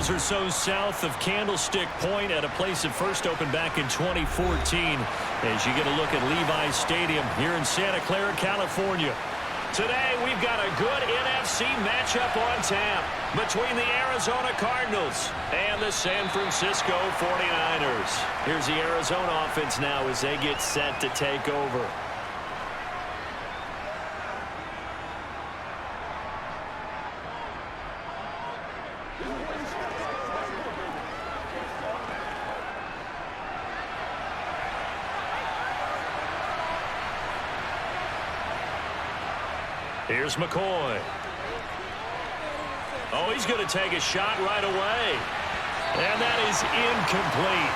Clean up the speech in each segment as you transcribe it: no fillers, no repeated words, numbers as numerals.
miles or so south of Candlestick Point at a place that first opened back in 2014 as you get a look at Levi's Stadium here in Santa Clara, California. Today, we've got a good NFC matchup on tap between the Arizona Cardinals and the San Francisco 49ers. Here's the Arizona offense now as they get set to take over. Here's McCoy. Oh, he's going to take a shot right away. And that is incomplete.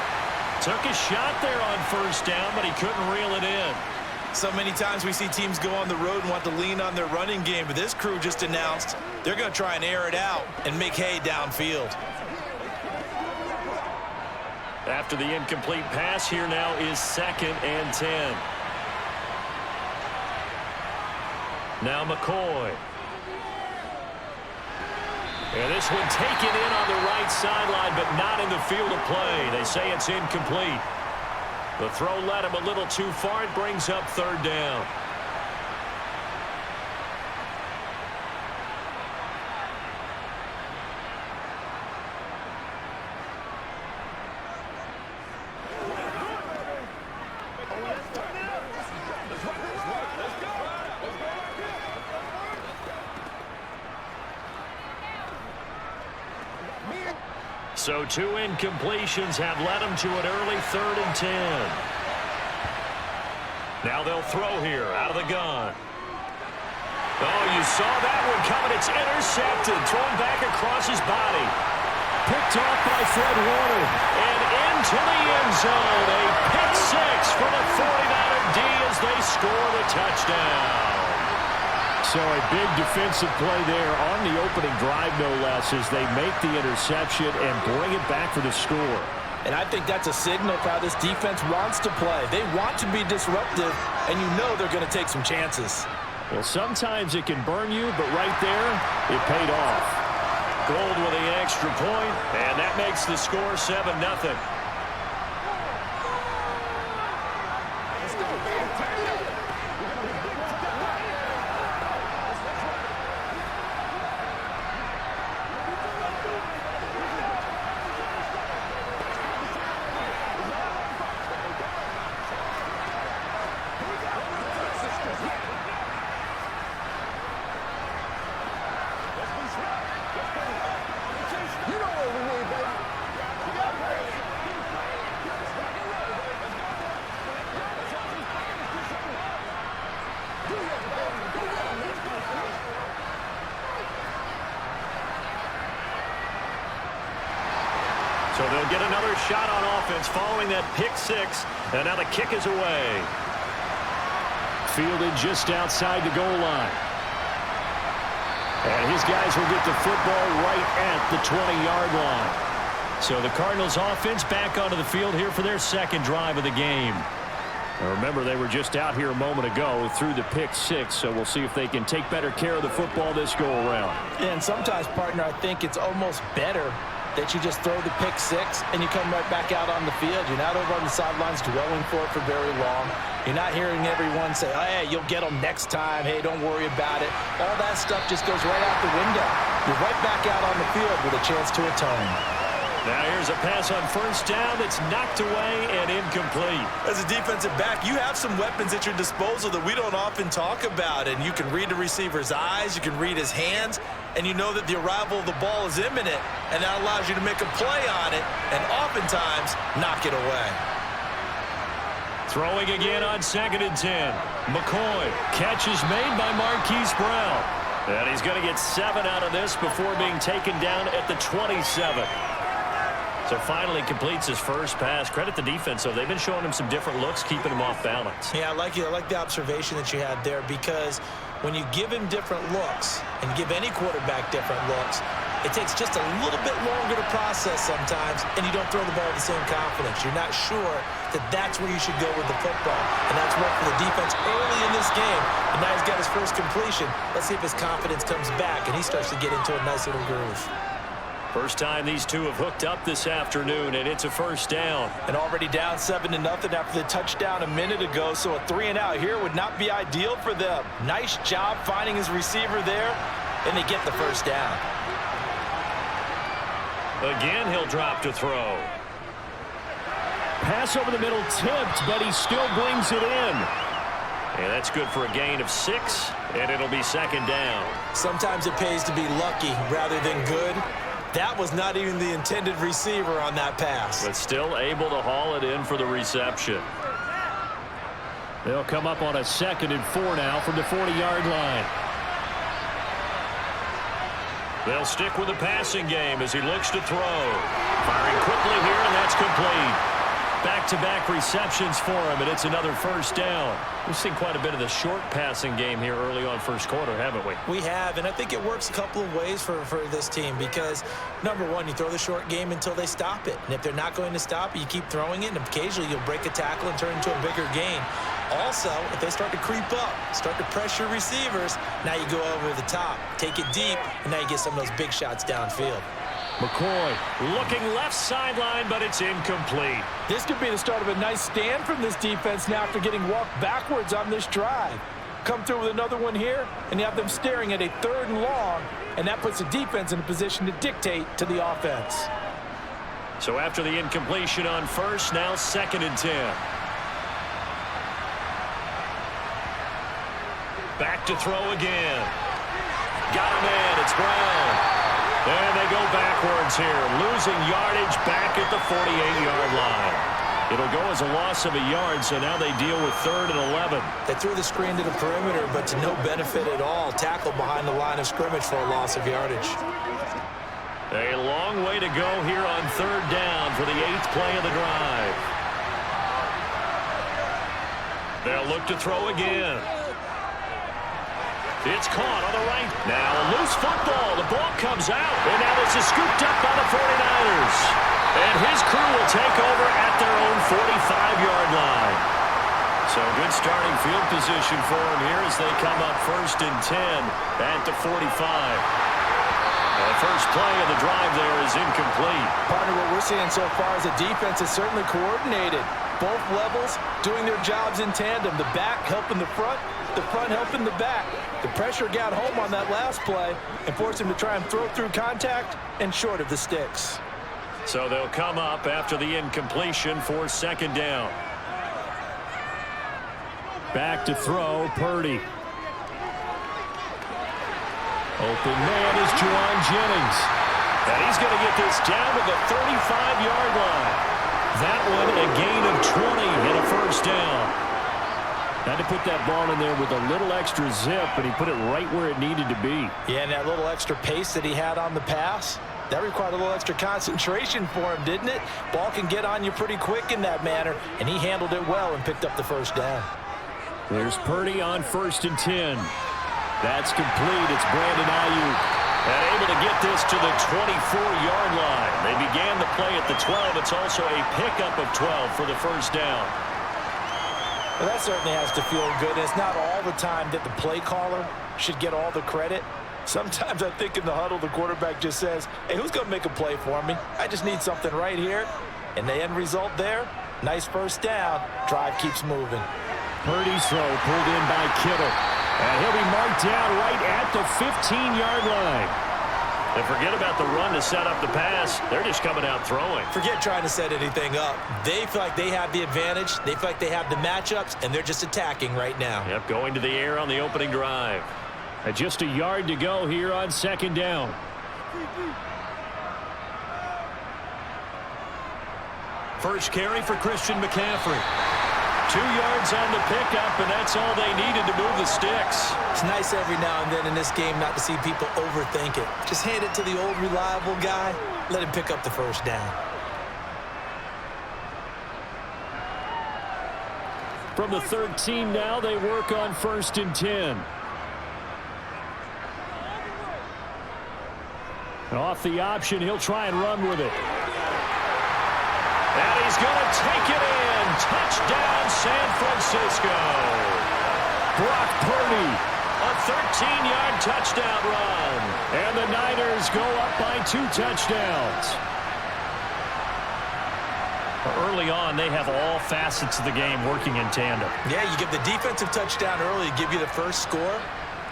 Took a shot there on first down, but he couldn't reel it in. So many times we see teams go on the road and want to lean on their running game, but this crew just announced they're going to try and air it out and make hay downfield. After the incomplete pass, here now is 2nd and 10. Now McCoy. And this one taken in on the right sideline, but not in the field of play. They say it's incomplete. The throw led him a little too far. It brings up 3rd down. So 2 incompletions have led him to an early 3rd and 10. Now they'll throw here out of the gun. Oh, you saw that one coming. It's intercepted. Thrown back across his body. Picked off by Fred Warner. And into the end zone. A pick 6 for the 49er D as they score the touchdown. So a big defensive play there on the opening drive, no less, as they make the interception and bring it back for the score. And I think that's a signal for how this defense wants to play. They want to be disruptive, and you know they're going to take some chances. Well, sometimes it can burn you, but right there, it paid off. Gold with the extra point, and that makes the score 7-0. So they'll get another shot on offense following that pick 6. And now the kick is away. Fielded just outside the goal line. And his guys will get the football right at the 20-yard line. So the Cardinals offense back onto the field here for their 2nd drive of the game. Now remember, they were just out here a moment ago through the pick 6, so we'll see if they can take better care of the football this go-around. And sometimes, partner, I think it's almost better that you just throw the pick 6 and you come right back out on the field. You're not over on the sidelines dwelling for it for very long. You're not hearing everyone say, oh, hey, you'll get them next time. Hey, don't worry about it. All that stuff just goes right out the window. You're right back out on the field with a chance to atone. Now here's a pass on first down that's knocked away and incomplete. As a defensive back, you have some weapons at your disposal that we don't often talk about. And you can read the receiver's eyes, you can read his hands, and you know that the arrival of the ball is imminent. And that allows you to make a play on it and oftentimes knock it away. Throwing again on 2nd and 10. McCoy. Catch is made by Marquise Brown. And he's going to get 7 out of this before being taken down at the 27. So finally completes his first pass. Credit the defense, though. They've been showing him some different looks, keeping him off balance. Yeah, I like the observation that you had there, because when you give him different looks and give any quarterback different looks, it takes just a little bit longer to process sometimes, and you don't throw the ball with the same confidence. You're not sure that that's where you should go with the football, and that's worked for the defense early in this game. And now he's got his first completion. Let's see if his confidence comes back and he starts to get into a nice little groove. First time these two have hooked up this afternoon, and it's a first down. And already down 7-0 after the touchdown a minute ago, so a 3-and-out here would not be ideal for them. Nice job finding his receiver there, and they get the first down. Again, he'll drop to throw. Pass over the middle tipped, but he still brings it in. And that's good for a gain of 6, and it'll be second down. Sometimes it pays to be lucky rather than good. That was not even the intended receiver on that pass. But still able to haul it in for the reception. They'll come up on a 2nd and 4 now from the 40-yard line. They'll stick with the passing game as he looks to throw. Firing quickly here, and that's complete. Back-to-back receptions for him, and it's another first down. We've seen quite a bit of the short passing game here early on first quarter, haven't we? We have, and I think it works a couple of ways for this team because, number one, you throw the short game until they stop it. And if they're not going to stop it, you keep throwing it, and occasionally you'll break a tackle and turn it into a bigger gain. Also, if they start to creep up, start to pressure receivers, now you go over the top, take it deep, and now you get some of those big shots downfield. McCoy looking left sideline, but it's incomplete. This could be the start of a nice stand from this defense now after getting walked backwards on this drive. Come through with another one here, and you have them staring at a 3rd and long, and that puts the defense in a position to dictate to the offense. So after the incompletion on first, now 2nd and 10. Back to throw again. Got him in. It's Brown. And they go backwards here, losing yardage back at the 48-yard line. It'll go as a loss of a yard, so now they deal with 3rd and 11. They threw the screen to the perimeter, but to no benefit at all. Tackled behind the line of scrimmage for a loss of yardage. A long way to go here on 3rd down for the 8th play of the drive. They'll look to throw again. It's caught on the right. Now a loose football. The ball comes out. And now this is scooped up by the 49ers. And his crew will take over at their own 45-yard line. So good starting field position for him here as they come up 1st and 10 at the 45. The first play of the drive there is incomplete. Partner, what we're seeing so far is the defense is certainly coordinated. Both levels doing their jobs in tandem. The back helping the front helping the back. The pressure got home on that last play and forced him to try and throw through contact and short of the sticks. So they'll come up after the incompletion for 2nd down. Back to throw, Purdy. Open man is Juwan Jennings. And he's going to get this down to the 35-yard line. That one a gain of 20 and a first down. Had to put that ball in there with a little extra zip, but he put it right where it needed to be. Yeah, and that little extra pace that he had on the pass, that required a little extra concentration for him, didn't it? Ball can get on you pretty quick in that manner, and he handled it well and picked up the first down. There's Purdy on 1st and 10. That's complete. It's Brandon Ayuk. And able to get this to the 24-yard line. They began the play at the 12. It's also a pickup of 12 for the first down. Well, that certainly has to feel good. It's not all the time that the play caller should get all the credit. Sometimes I think in the huddle, the quarterback just says, hey, who's going to make a play for me? I just need something right here. And the end result there, nice first down. Drive keeps moving. Purdy's throw pulled in by Kittle. And he'll be marked down right at the 15-yard line. And forget about the run to set up the pass. They're just coming out throwing. Forget trying to set anything up. They feel like they have the advantage. They feel like they have the matchups, and they're just attacking right now. Yep, going to the air on the opening drive. And just a yard to go here on 2nd down. First carry for Christian McCaffrey. 2 yards on the pickup, and that's all they needed to move the sticks. It's nice every now and then in this game not to see people overthink it. Just hand it to the old reliable guy. Let him pick up the first down. From the 13 now, they work on 1st and 10. Off the option, he'll try and run with it. And he's going to take it in. Touchdown, San Francisco. Brock Purdy A 13-yard touchdown run. And the Niners go up by 2 touchdowns. Early on, they have all facets of the game working in tandem. Yeah, you give the defensive touchdown early, give you the first score,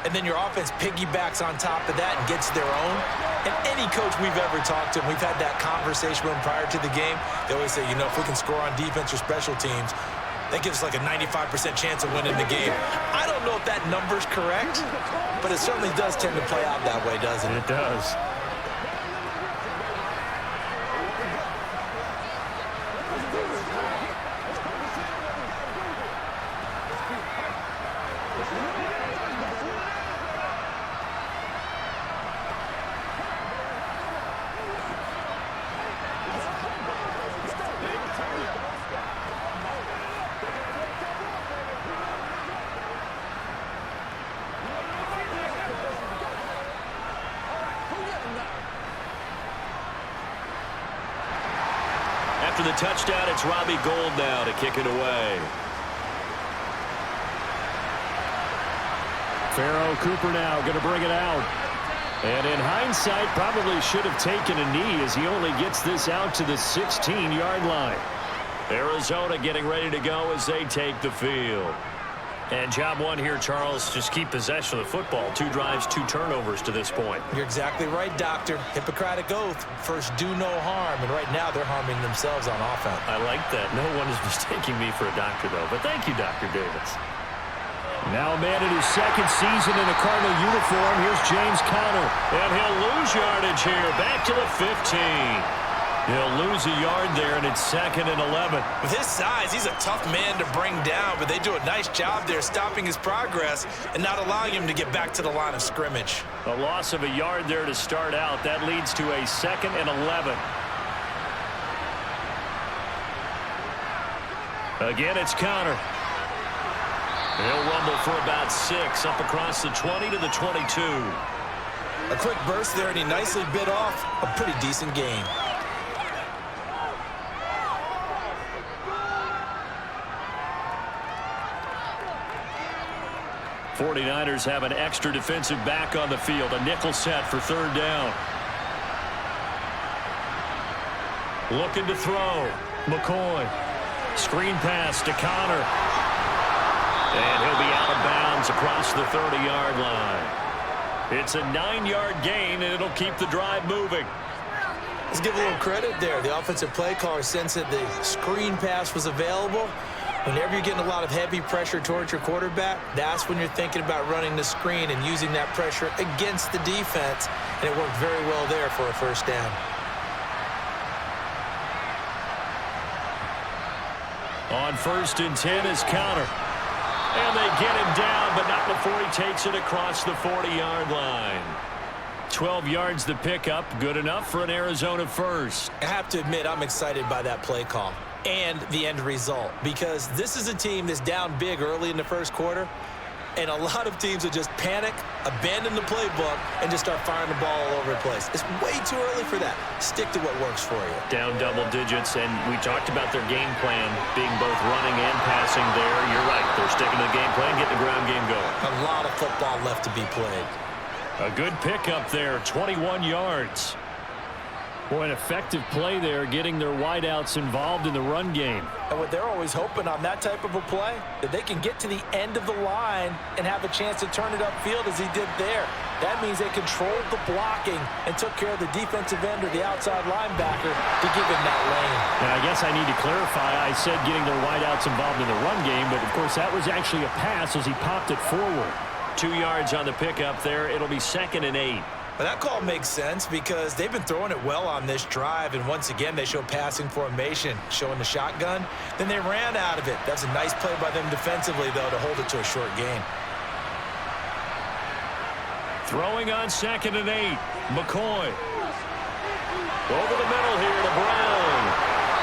and then your offense piggybacks on top of that and gets their own. And any coach we've ever talked to, and we've had that conversation with them prior to the game, they always say, you know, if we can score on defense or special teams, that gives us like a 95% chance of winning the game. I don't know if that number's correct, but it certainly does tend to play out that way, doesn't it? It does. After the touchdown, it's Robbie Gould now to kick it away. Pharaoh Cooper now going to bring it out. And in hindsight, probably should have taken a knee as he only gets this out to the 16-yard line. Arizona getting ready to go as they take the field. And job one here, Charles, just keep possession of the football. 2 drives, 2 turnovers to this point. You're exactly right, Doctor. Hippocratic oath. First, do no harm. And right now, they're harming themselves on offense. I like that. No one is mistaking me for a doctor, though. But thank you, Dr. Davis. Now a man in his second season in a Cardinal uniform. Here's James Conner. And he'll lose yardage here. Back to the 15. He'll lose a yard there, and it's 2nd and 11. With his size, he's a tough man to bring down, but they do a nice job there stopping his progress and not allowing him to get back to the line of scrimmage. A loss of a yard there to start out. That leads to a 2nd and 11. Again, it's Conner. He'll rumble for about 6, up across the 20 to the 22. A quick burst there, and he nicely bit off a pretty decent gain. 49ers have an extra defensive back on the field. A nickel set for 3rd down. Looking to throw. McCoy. Screen pass to Conner. And he'll be out of bounds across the 30-yard line. It's a 9-yard gain, and it'll keep the drive moving. Let's give a little credit there. The offensive play caller sensed that the screen pass was available. Whenever you're getting a lot of heavy pressure towards your quarterback, that's when you're thinking about running the screen and using that pressure against the defense. And it worked very well there for a 1st down. On 1st and 10 is Conner. And they get him down, but not before he takes it across the 40-yard line. 12 yards the pickup, good enough for an Arizona first. I have to admit, I'm excited by that play call and the end result, because this is a team that's down big early in the 1st quarter, and a lot of teams will just panic, abandon the playbook, and just start firing the ball all over the place. It's way too early for that. Stick to what works for you. Down double digits, and we talked about their game plan being both running and passing there. You're right. They're sticking to the game plan, getting the ground game going. A lot of football left to be played. A good pickup there, 21 yards. Boy, an effective play there, getting their wideouts involved in the run game. And what they're always hoping on that type of a play, that they can get to the end of the line and have a chance to turn it upfield as he did there. That means they controlled the blocking and took care of the defensive end or the outside linebacker to give him that lane. Now, I guess I need to clarify. I said getting their wideouts involved in the run game, but, of course, that was actually a pass as he popped it forward. 2 yards on the pickup there. It'll be 2nd and 8. Well, that call makes sense because they've been throwing it well on this drive, and once again they show passing formation, showing the shotgun. Then they ran out of it. That's a nice play by them defensively, though, to hold it to a short gain. Throwing on 2nd and 8. McCoy. Over the middle here to Brown.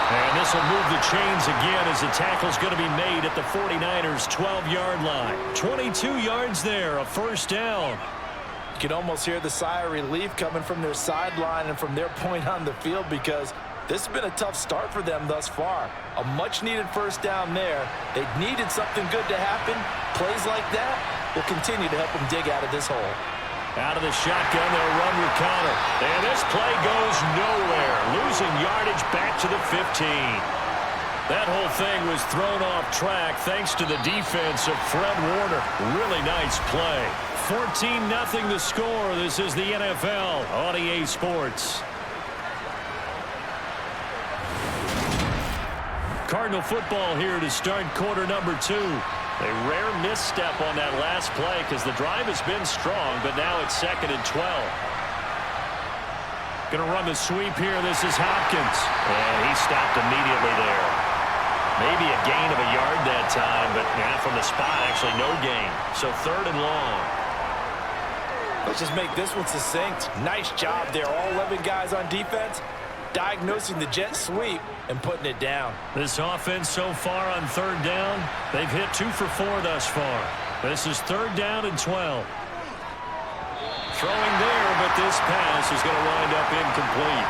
And this will move the chains again as the tackle's going to be made at the 49ers' 12-yard line. 22 yards there, a 1st down. You can almost hear the sigh of relief coming from their sideline and from their point on the field, because this has been a tough start for them thus far. A much-needed 1st down there. They needed something good to happen. Plays like that will continue to help them dig out of this hole. Out of the shotgun, they'll run with Connor. And this play goes nowhere. Losing yardage back to the 15. That whole thing was thrown off track thanks to the defense of Fred Warner. Really nice play. 14-0 the score. This is the NFL on EA Sports. Cardinal football here to start quarter number 2. A rare misstep on that last play because the drive has been strong, but now it's 2nd and 12. Going to run the sweep here. This is Hopkins. And he stopped immediately there. Maybe a gain of a yard that time, but from the spot, actually no gain. So 3rd and long. Let's just make this one succinct. Nice job there. All 11 guys on defense diagnosing the jet sweep and putting it down. This offense so far on 3rd down, they've hit 2 for 4 thus far. This is 3rd down and 12. Throwing there, but this pass is going to wind up incomplete.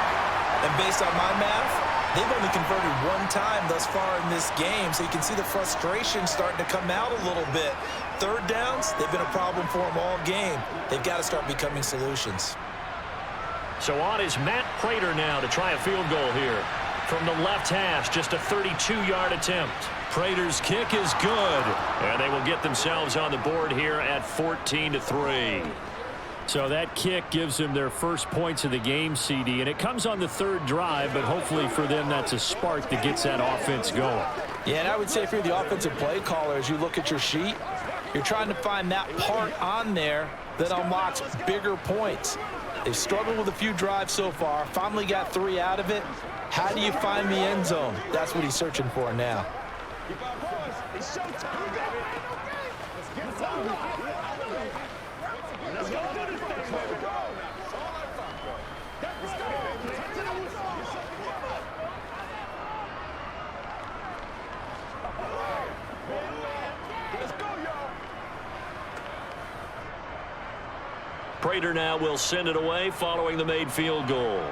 And based on my math, they've only converted 1 time thus far in this game, so you can see the frustration starting to come out a little bit. 3rd downs, they've been a problem for them all game. They've got to start becoming solutions. So on is Matt Prater now to try a field goal here. From the left hash, just a 32-yard attempt. Prater's kick is good, and they will get themselves on the board here at 14-3. So that kick gives them their first points of the game, CD, and it comes on the 3rd drive, but hopefully for them that's a spark that gets that offense going. Yeah, and I would say if you're the offensive play caller, as you look at your sheet, you're trying to find that part on there that unlocks bigger points. They've struggled with a few drives so far, finally got 3 out of it. How do you find the end zone? That's what he's searching for now. Prater now will send it away following the made field goal.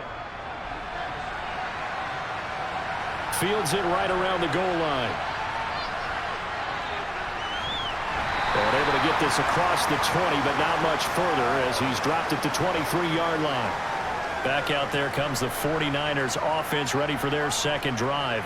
Fields it right around the goal line. And able to get this across the 20, but not much further as he's dropped it to 23-yard line. Back out there comes the 49ers offense ready for their 2nd drive.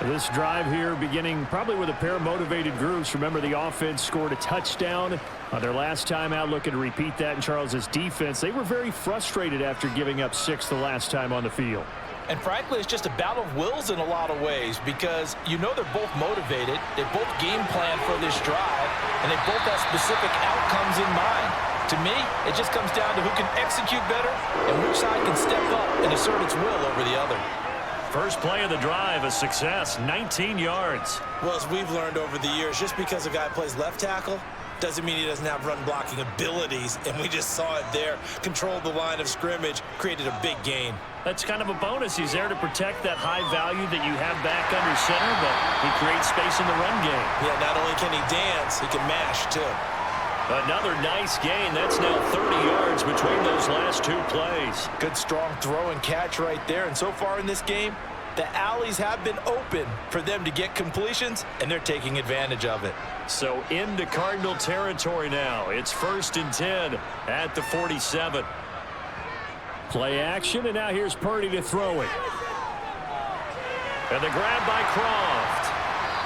This drive here beginning probably with a pair of motivated groups. Remember, the offense scored a touchdown on their last time out, looking to repeat that in Charles's defense. They were very frustrated after giving up 6 the last time on the field. And frankly, it's just a battle of wills in a lot of ways because you know they're both motivated. They both game plan for this drive, and they both have specific outcomes in mind. To me, it just comes down to who can execute better and which side can step up and assert its will over the other. First play of the drive, a success, 19 yards. Well, as we've learned over the years, just because a guy plays left tackle doesn't mean he doesn't have run blocking abilities, and we just saw it there. Controlled the line of scrimmage, created a big gain. That's kind of a bonus. He's there to protect that high value that you have back under center, but he creates space in the run game. Yeah, not only can he dance, he can mash, too. Another nice gain. That's now 30 yards between those last 2 plays. Good, strong throw and catch right there. And so far in this game, the alleys have been open for them to get completions, and they're taking advantage of it. So into Cardinal territory now. It's 1st and 10 at the 47. Play action, and now here's Purdy to throw it. And the grab by Croft.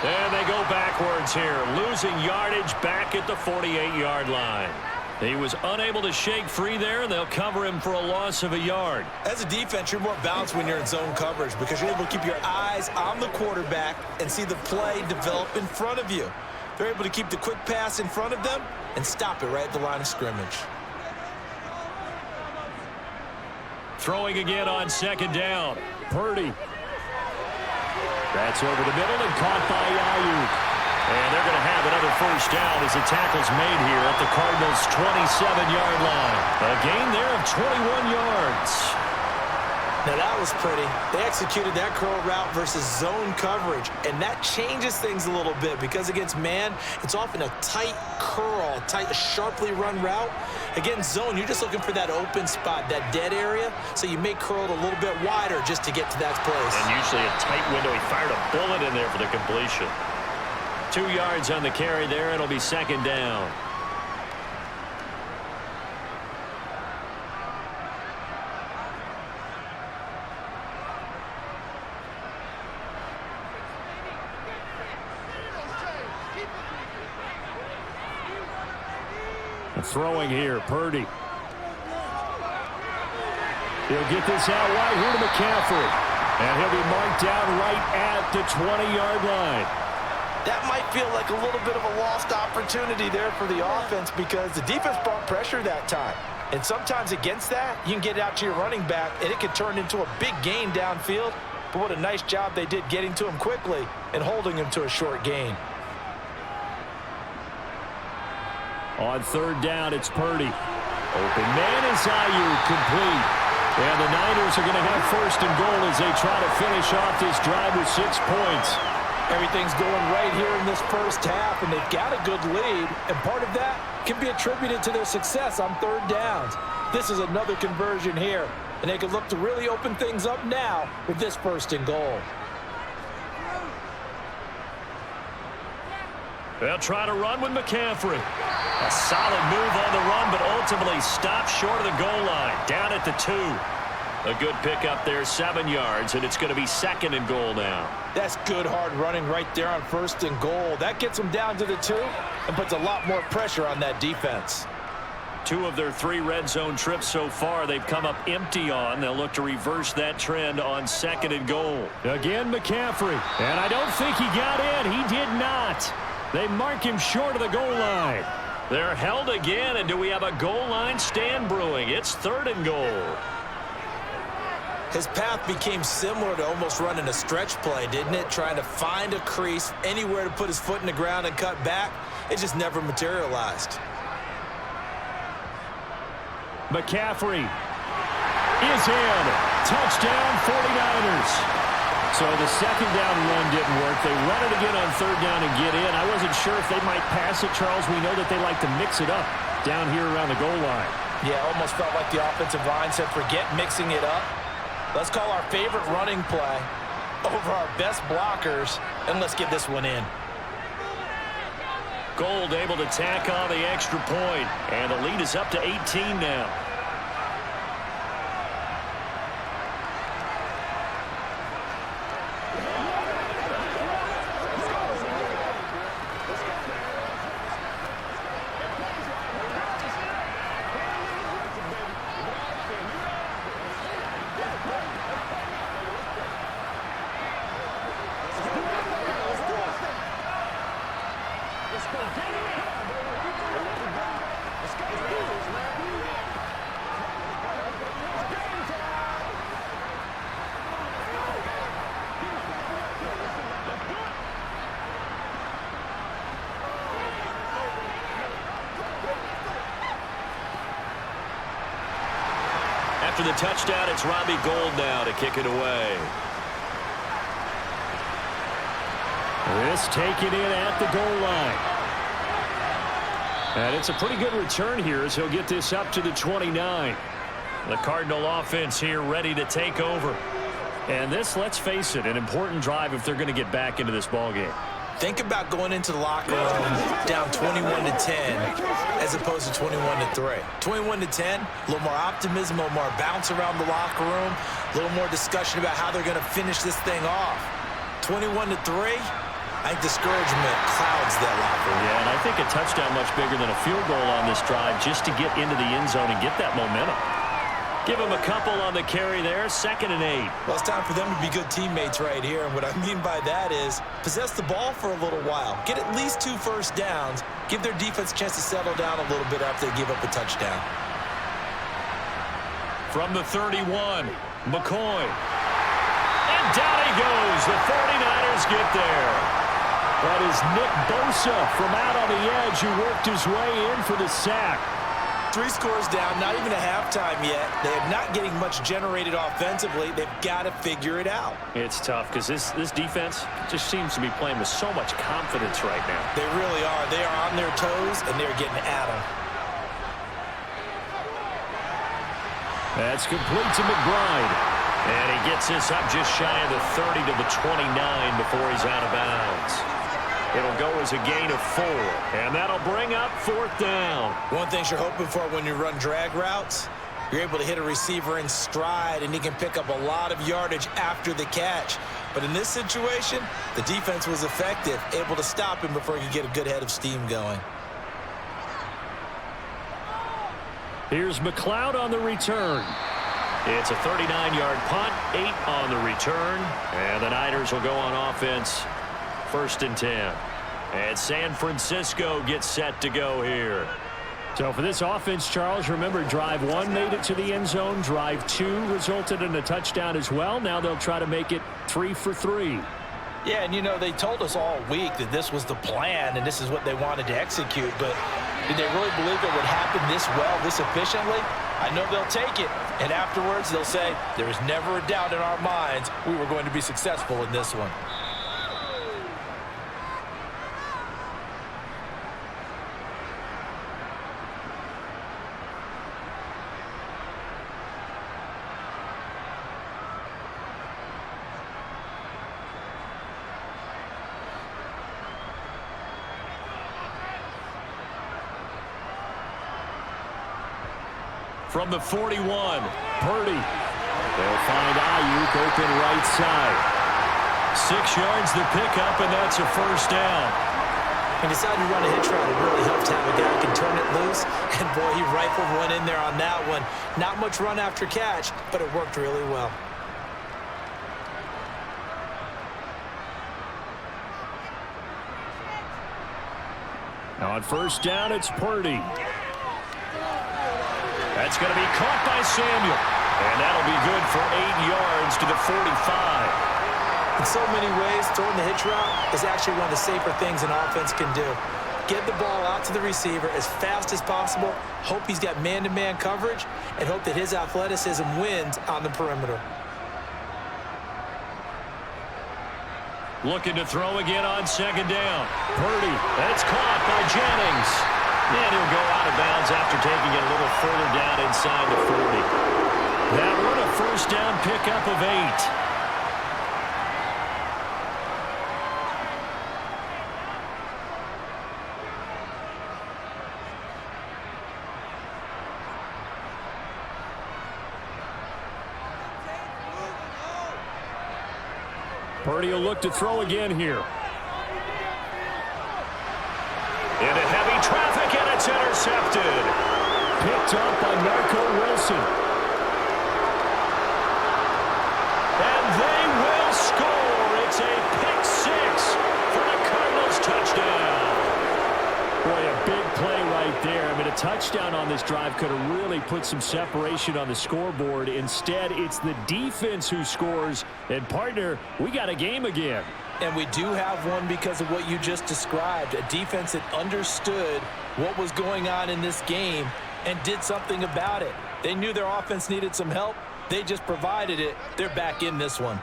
And they go backwards here, losing yardage back at the 48-yard line. He was unable to shake free there, and they'll cover him for a loss of a yard. As a defense, you're more balanced when you're in zone coverage because you're able to keep your eyes on the quarterback and see the play develop in front of you. They're able to keep the quick pass in front of them and stop it right at the line of scrimmage. Throwing again on 2nd down. Purdy. That's over the middle and caught by Ayuk. And they're going to have another 1st down as the tackle's made here at the Cardinals' 27-yard line. A gain there of 21 yards. Now that was pretty. They executed that curl route versus zone coverage, and that changes things a little bit because against man, it's often a tight curl, tight, sharply run route. Against zone, you're just looking for that open spot, that dead area, so you may curl it a little bit wider just to get to that place. And usually a tight window. He fired a bullet in there for the completion. 2 yards on the carry there. It'll be 2nd down. Throwing here, Purdy. He'll get this out wide here to McCaffrey. And he'll be marked down right at the 20-yard line. That might feel like a little bit of a lost opportunity there for the offense because the defense brought pressure that time. And sometimes against that, you can get it out to your running back, and it can turn into a big gain downfield. But what a nice job they did getting to him quickly and holding him to a short gain. On third down, it's Purdy. Open man is Ayuk, complete. And the Niners are going to have first and goal as they try to finish off this drive with 6 points. Everything's going right here in this first half, and they've got a good lead. And part of that can be attributed to their success on third downs. This is another conversion here, and they can look to really open things up now with this first and goal. They'll try to run with McCaffrey. A solid move on the run, but ultimately stopped short of the goal line. Down at the 2. A good pickup there, 7 yards, and it's going to be second and goal now. That's good hard running right there on first and goal. That gets them down to the 2 and puts a lot more pressure on that defense. 2 of their 3 red zone trips so far they've come up empty on. They'll look to reverse that trend on second and goal. Again, McCaffrey. And I don't think he got in. He did not. They mark him short of the goal line. They're held again, and do we have a goal line stand brewing? It's third and goal. His path became similar to almost running a stretch play, didn't it? Trying to find a crease, anywhere to put his foot in the ground and cut back. It just never materialized. McCaffrey is in. Touchdown, 49ers. So the second down run didn't work. They run it again on third down and get in. I wasn't sure if they might pass it, Charles. We know that they like to mix it up down here around the goal line. Yeah, almost felt like the offensive line said, forget mixing it up. Let's call our favorite running play over our best blockers, and let's get this one in. Gold able to tack on the extra point, and the lead is up to 18 now. After the touchdown, it's Robbie Gould now to kick it away. This taken in at the goal line. And it's a pretty good return here as he'll get this up to the 29. The Cardinal offense here ready to take over. And this, let's face it, an important drive if they're going to get back into this ballgame. Think about going into the locker room down 21-10 as opposed to 21-3. 21-10, a little more optimism, a little more bounce around the locker room, a little more discussion about how they're going to finish this thing off. 21-3, I think discouragement clouds that locker room. Yeah, and I think a touchdown much bigger than a field goal on this drive just to get into the end zone and get that momentum. Give him a couple on the carry there, 2nd and 8. Well, it's time for them to be good teammates right here. And what I mean by that is possess the ball for a little while. Get at least 2 first downs. Give their defense a chance to settle down a little bit after they give up a touchdown. From the 31, McCoy. And down he goes. The 49ers get there. That is Nick Bosa from out on the edge who worked his way in for the sack. 3 scores down, not even a halftime yet. They are not getting much generated offensively. They've got to figure it out. It's tough because this defense just seems to be playing with so much confidence right now. They really are. They are on their toes, and they're getting at them. That's complete to McBride. And he gets this up just shy of the 30 to the 29 before he's out of bounds. It'll go as a gain of 4, and that'll bring up 4th down. One thing you're hoping for when you run drag routes, you're able to hit a receiver in stride, and he can pick up a lot of yardage after the catch. But in this situation, the defense was effective, able to stop him before he could get a good head of steam going. Here's McLeod on the return. It's a 39-yard punt, 8 on the return, and the Niners will go on offense, 1st and 10. And San Francisco gets set to go here. So for this offense, Charles, remember, drive 1 made it to the end zone. Drive 2 resulted in a touchdown as well. Now they'll try to make it 3 for 3. Yeah, and, you know, they told us all week that this was the plan and this is what they wanted to execute. But did they really believe it would happen this well, this efficiently? I know they'll take it. And afterwards, they'll say, there was never a doubt in our minds we were going to be successful in this one. From the 41, Purdy. They'll find Ayuk open right side. 6 yards the pickup, and that's a 1st down. He decided to run a hitch route. It really helps to have a guy who can turn it loose. And, boy, he rifled one in there on that one. Not much run after catch, but it worked really well. Now on 1st down, it's Purdy. That's going to be caught by Samuel. And that'll be good for 8 yards to the 45. In so many ways, throwing the hitch route is actually one of the safer things an offense can do. Get the ball out to the receiver as fast as possible, hope he's got man-to-man coverage, and hope that his athleticism wins on the perimeter. Looking to throw again on 2nd down. Purdy, that's caught by Jennings. And he'll go out of bounds after taking it a little further down inside the 40. That one a 1st down pickup of 8. Purdy will look to throw again here. Into heavy traffic, and it's intercepted. Picked up by Marco Wilson. And they will score. It's a pick 6 for the Cardinals touchdown. Boy, a big play right there. I mean, a touchdown on this drive could have really put some separation on the scoreboard. Instead, it's the defense who scores. And, partner, we got a game again. And we do have one because of what you just described. A defense that understood what was going on in this game and did something about it. They knew their offense needed some help. They just provided it. They're back in this one.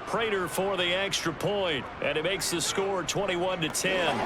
Prater for the extra point, and it makes the score 21-10.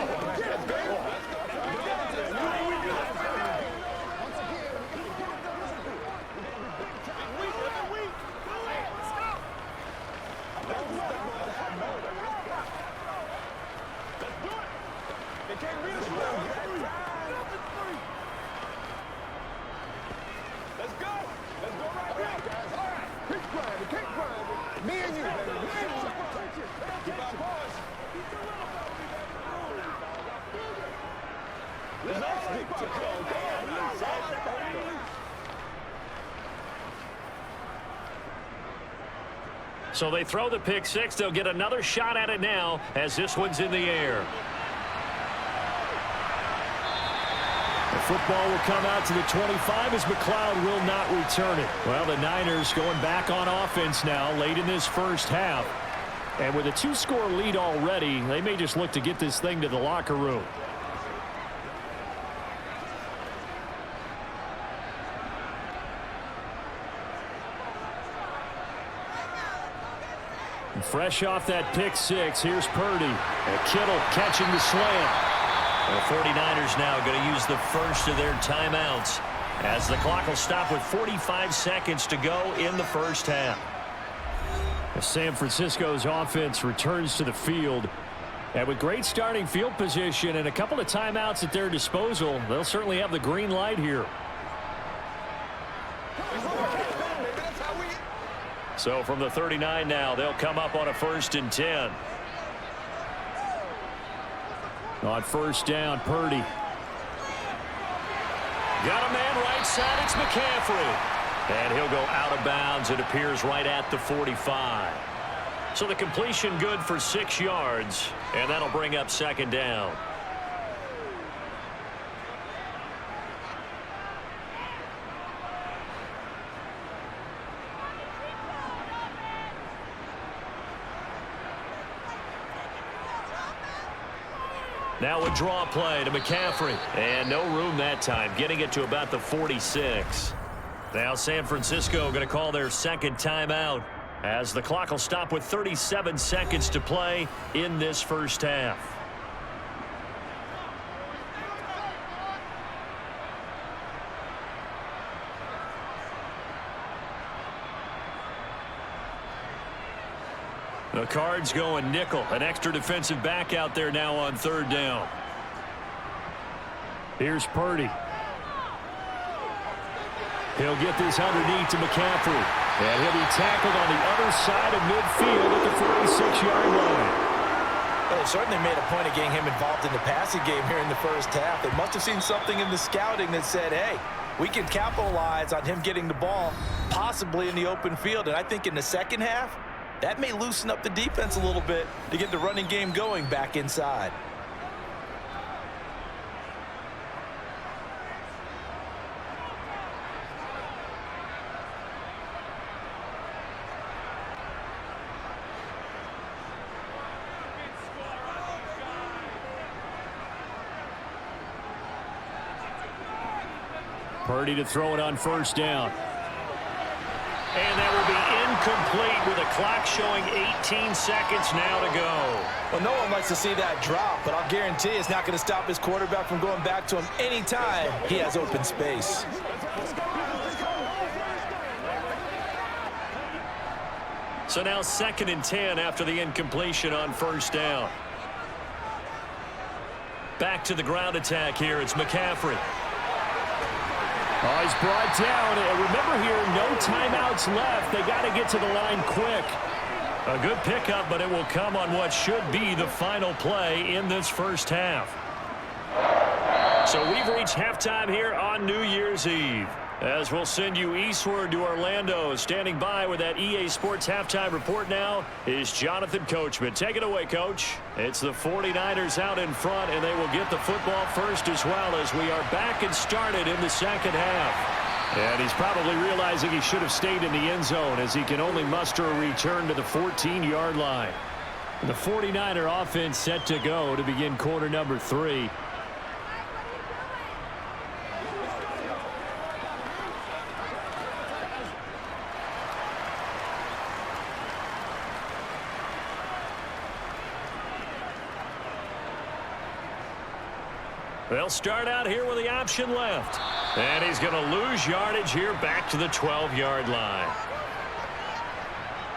So they throw the pick 6. They'll get another shot at it now as this one's in the air. The football will come out to the 25 as McLeod will not return it. Well, the Niners going back on offense now late in this 1st half. And with a 2-score lead already, they may just look to get this thing to the locker room. Fresh off that pick 6, here's Purdy. And Kittle catching the slant. The 49ers now going to use the first of their timeouts as the clock will stop with 45 seconds to go in the 1st half. As San Francisco's offense returns to the field. And with great starting field position and a couple of timeouts at their disposal, they'll certainly have the green light here. So from the 39 now, they'll come up on a 1st and 10. On 1st down, Purdy. Got a man right side. It's McCaffrey. And he'll go out of bounds. It appears right at the 45. So the completion good for 6 yards. And that'll bring up second down. Now a draw play to McCaffrey. And no room that time, getting it to about the 46. Now San Francisco going to call their second timeout as the clock will stop with 37 seconds to play in this first half. The Cards going nickel. An extra defensive back out there now on third down. Here's Purdy. He'll get this underneath to McCaffrey. And he'll be tackled on the other side of midfield at the 46-yard line. Well, they certainly made a point of getting him involved in the passing game here in the first half. They must have seen something in the scouting that said, hey, we can capitalize on him getting the ball, possibly in the open field. And I think in the second half, that may loosen up the defense a little bit to get the running game going back inside. Purdy to throw it on first down. And that will be incomplete with a clock showing 18 seconds now to go. Well, no one likes to see that drop, but I'll guarantee it's not going to stop his quarterback from going back to him anytime he has open space. So now 2nd and 10 after the incompletion on first down. Back to the ground attack here. It's McCaffrey. Oh, he's brought down. And remember here, no timeouts left. They got to get to the line quick. A good pickup, but it will come on what should be the final play in this first half. So we've reached halftime here on New Year's Eve. As we'll send you eastward to Orlando. Standing by with that EA Sports halftime report now is Jonathan Coachman. Take it away, Coach. It's the 49ers out in front, and they will get the football first as well as we are back and started in the second half. And he's probably realizing he should have stayed in the end zone as he can only muster a return to the 14-yard line. The 49er offense set to go to begin quarter number 3. They'll start out here with the option left. And he's going to lose yardage here back to the 12-yard line.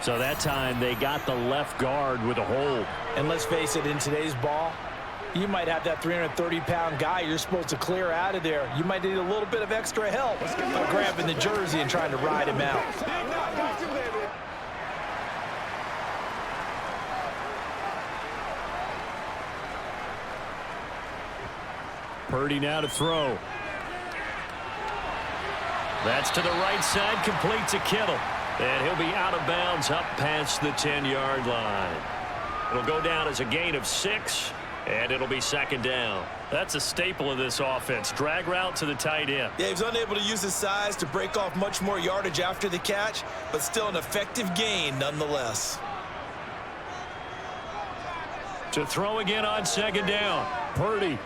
So that time they got the left guard with a hold. And let's face it, in today's ball, you might have that 330-pound guy you're supposed to clear out of there. You might need a little bit of extra help by grabbing the jersey and trying to ride him out. Purdy now to throw. That's to the right side, complete to Kittle. And he'll be out of bounds up past the 10-yard line. It'll go down as a gain of 6, and it'll be second down. That's a staple of this offense. Drag route to the tight end. Yeah, he was unable to use his size to break off much more yardage after the catch, but still an effective gain nonetheless. To throw again on second down. Purdy.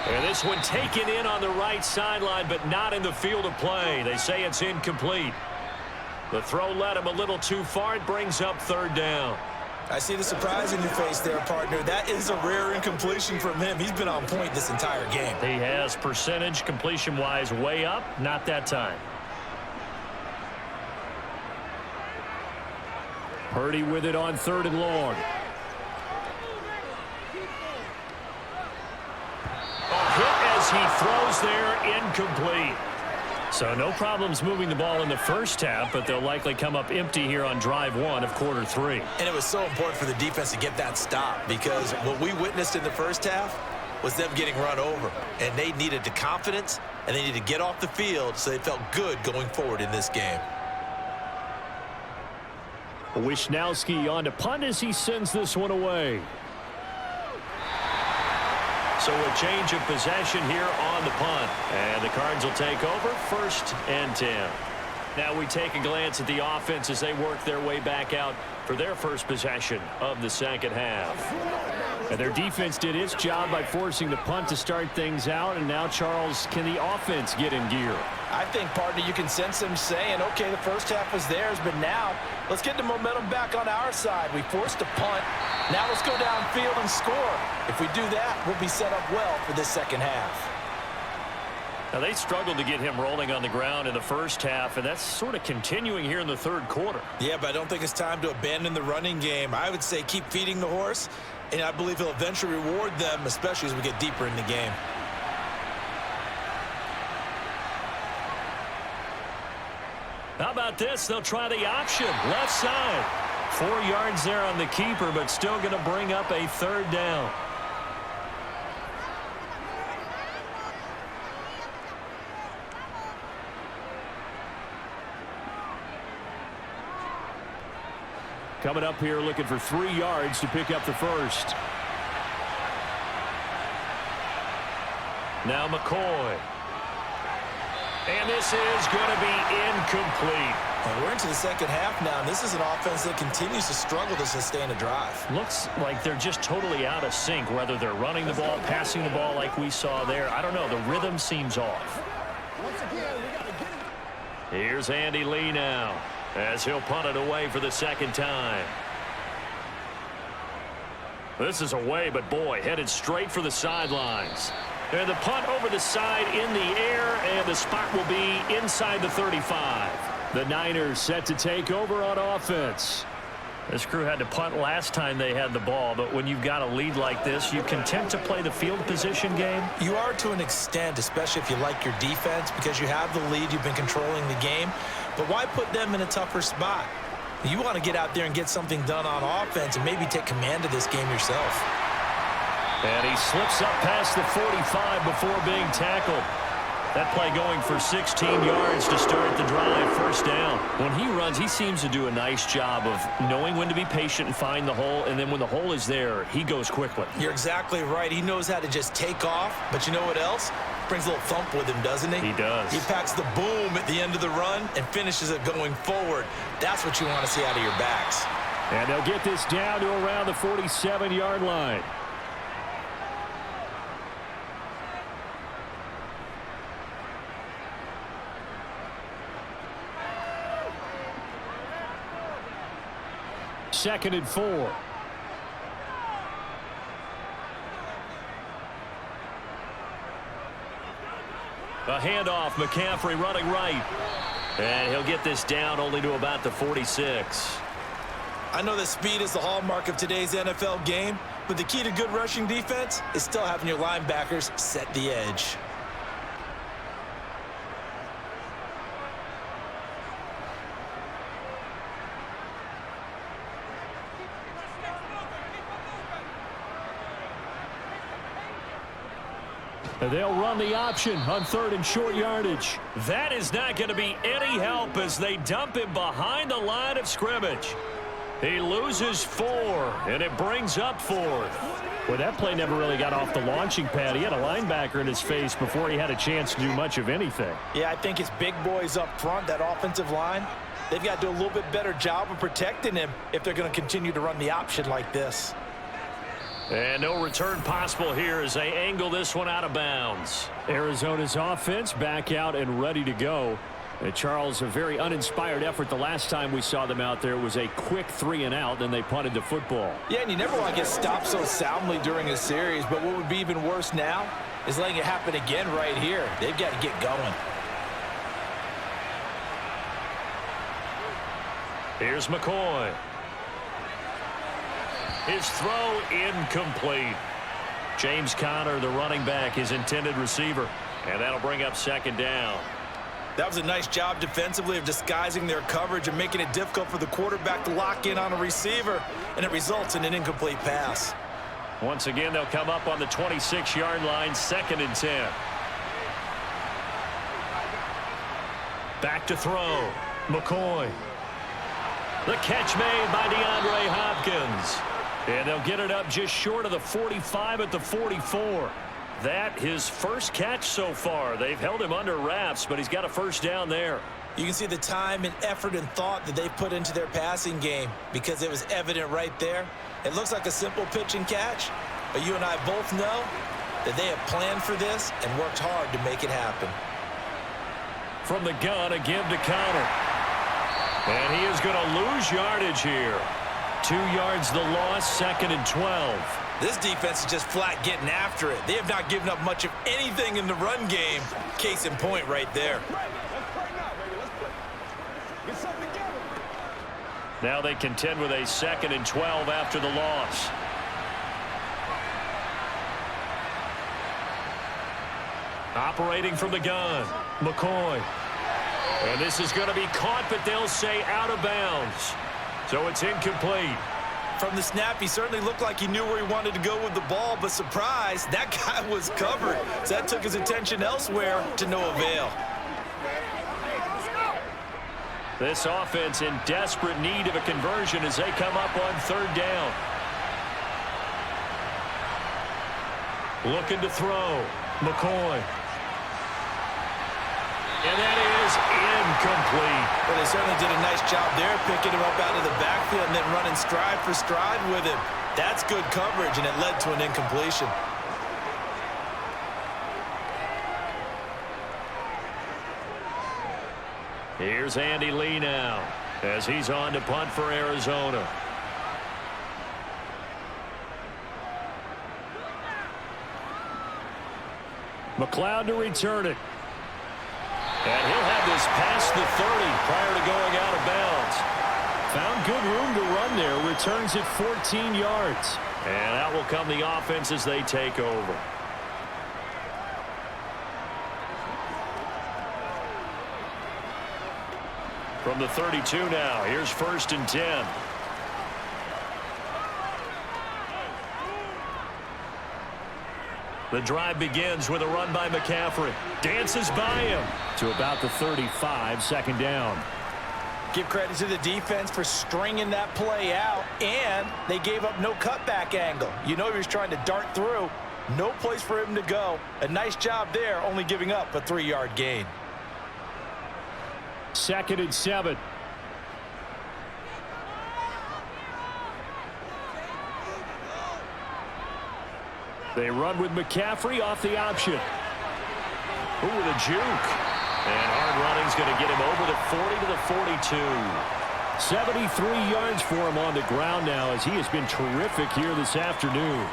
And this one taken in on the right sideline, but not in the field of play. They say it's incomplete. The throw led him a little too far. It brings up third down. I see the surprise in your face there, partner. That is a rare incompletion from him. He's been on point this entire game. He has percentage completion-wise way up. Not that time. Purdy with it on 3rd and long. He throws there, incomplete. So no problems moving the ball in the first half, but they'll likely come up empty here on drive 1 of quarter 3. And it was so important for the defense to get that stop because what we witnessed in the first half, was them getting run over, and they needed the confidence, and they needed to get off the field so they felt good going forward in this game. Wisnowski on to punt as he sends this one away. So a change of possession here on the punt. And the Cards will take over 1st and 10. Now we take a glance at the offense as they work their way back out for their first possession of the second half. And their defense did its job by forcing the punt to start things out. And now, Charles, can the offense get in gear? I think, partner, you can sense them saying, okay, the first half was theirs, but now let's get the momentum back on our side. We forced a punt. Now let's go downfield and score. If we do that, we'll be set up well for this second half. Now, they struggled to get him rolling on the ground in the first half, and that's sort of continuing here in the third quarter. Yeah, but I don't think it's time to abandon the running game. I would say keep feeding the horse, and I believe he'll eventually reward them, especially as we get deeper in the game. How about this? They'll try the option. Left side. 4 yards there on the keeper, but still going to bring up a third down. Coming up here looking for 3 yards to pick up the first. Now McCoy. And this is going to be incomplete. And we're into the second half now, and this is an offense that continues to struggle to sustain a drive. Looks like they're just totally out of sync, whether they're running the ball, passing the ball like we saw there. I don't know. The rhythm seems off. Here's Andy Lee now, as he'll punt it away for the second time. This is away, but boy, headed straight for the sidelines. And the punt over the side in the air, and the spot will be inside the 35. The Niners set to take over on offense. This crew had to punt last time they had the ball, but when you've got a lead like this, you content to play the field position game? You are to an extent, especially if you like your defense, because you have the lead, you've been controlling the game. But why put them in a tougher spot? You want to get out there and get something done on offense and maybe take command of this game yourself. And he slips up past the 45 before being tackled. That play going for 16 yards to start the drive, first down. When he runs, he seems to do a nice job of knowing when to be patient and find the hole, and then when the hole is there, he goes quickly. You're exactly right. He knows how to just take off, but you know what else? Brings a little thump with him, doesn't he? He does. He packs the boom at the end of the run and finishes it going forward. That's what you want to see out of your backs. And they'll get this down to around the 47-yard line. Second and 4. A handoff, McCaffrey running right. And he'll get this down only to about the 46. I know that speed is the hallmark of today's NFL game, but the key to good rushing defense is still having your linebackers set the edge. They'll run the option on third and short yardage. That is not going to be any help as they dump him behind the line of scrimmage. He loses 4, and it brings up 4th. Well, that play never really got off the launching pad. He had a linebacker in his face before he had a chance to do much of anything. Yeah, I think his big boys up front, that offensive line, they've got to do a little bit better job of protecting him if they're going to continue to run the option like this. And no return possible here as they angle this one out of bounds. Arizona's offense back out and ready to go. And Charles, a very uninspired effort the last time we saw them out there. It was a quick 3-and-out, then they punted the football. Yeah, and you never want to get stopped so soundly during a series, but what would be even worse now is letting it happen again right here. They've got to get going. Here's McCoy. His throw incomplete. James Conner, the running back, his intended receiver. And that'll bring up second down. That was a nice job defensively of disguising their coverage and making it difficult for the quarterback to lock in on a receiver, and it results in an incomplete pass. Once again, they'll come up on the 26-yard line, 2nd and 10. Back to throw. McCoy. The catch made by DeAndre Hopkins. And they'll get it up just short of the 45 at the 44. That his first catch so far. They've held him under wraps, but he's got a first down there. You can see the time and effort and thought that they've put into their passing game because it was evident right there. It looks like a simple pitch and catch, but you and I both know that they have planned for this and worked hard to make it happen. From the gun, a give to Connor. And he is going to lose yardage here. 2 yards the loss, 2nd and 12. This defense is just flat getting after it. They have not given up much of anything in the run game. Case in point right there. Now they contend with a 2nd and 12 after the loss. Operating from the gun, McCoy. And this is going to be caught, but they'll say out of bounds. So it's incomplete. From the snap, he certainly looked like he knew where he wanted to go with the ball, but surprise, that guy was covered. So that took his attention elsewhere to no avail. This offense in desperate need of a conversion as they come up on 3rd down. Looking to throw. McCoy. And that is incomplete. Well, they certainly did a nice job there, picking him up out of the backfield and then running stride for stride with him. That's good coverage, and it led to an incompletion. Here's Andy Lee now as he's on to punt for Arizona. McLeod to return it. And he'll have this past the 30 prior to going out of bounds. Found good room to run there. Returns it 14 yards. And out will come the offense as they take over. From the 32 now, here's 1st and 10. The drive begins with a run by McCaffrey. Dances by him to about the 35, 2nd down. Give credit to the defense for stringing that play out, and they gave up no cutback angle. You know he was trying to dart through. No place for him to go. A nice job there, only giving up a 3-yard gain. 2nd and 7. They run with McCaffrey off the option. Ooh, with a juke. And hard running's going to get him over the 40 to the 42. 73 yards for him on the ground now as he has been terrific here this afternoon.